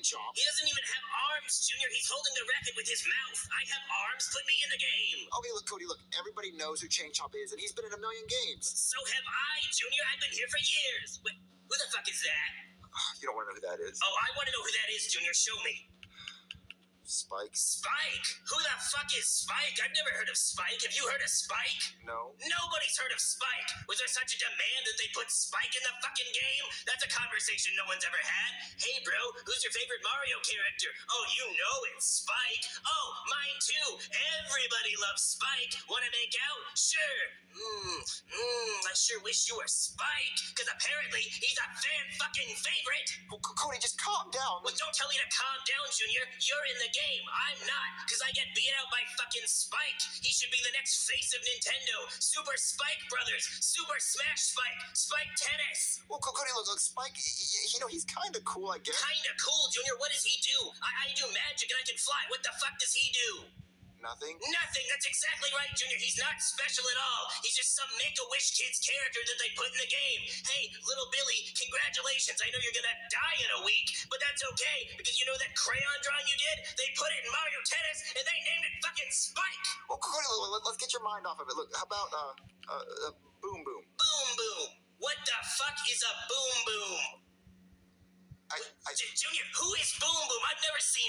Chomp. He doesn't even have arms, Junior. He's holding the racket with his mouth. I have arms. Put me in the game. Okay, look, Cody, look. Everybody knows who Chain Chomp is, and he's been in a million games. So have I, Junior. I've been here for years. Wait, who the fuck is that? You don't want to know who that is? Oh, I want to know who that is, Junior. Show me. Spike? Spike? Who the fuck is Spike? I've never heard of Spike. Have you heard of Spike? No. Nobody's heard of Spike. Was there such a demand that they put Spike in the fucking game? That's a conversation no one's ever had. Hey, bro, who's your favorite Mario character? Oh, you know it's Spike. Oh, mine too. Everybody loves Spike. Wanna make out? Sure. I sure wish you were Spike, because apparently he's a fan-fucking favorite. Cody, just calm down. Well, don't tell me to calm down, Junior. You're in the game. I'm not, because I get beat out by fucking Spike. He should be the next face of Nintendo. Super Spike Brothers. Super Smash Spike. Spike Tennis. Well, Cody, look, Spike, he's kind of cool, I guess. Kinda cool, Junior. What does he do? I do magic and I can fly. What the fuck does he do? Nothing? Nothing. That's exactly right, Junior. He's not special at all. He's just some Make-A-Wish kid's character that they put in the game. Hey, little Billy, congratulations. I know you're gonna die in a week, but that's okay, because you know that crayon drawing you did? They put it in Mario Tennis, and they named it fucking Spike. Well, Cody, let's get your mind off of it. Look, how about, Boom Boom? Boom Boom. What the fuck is a Boom Boom? Junior, Junior, who is Boom Boom? I've never seen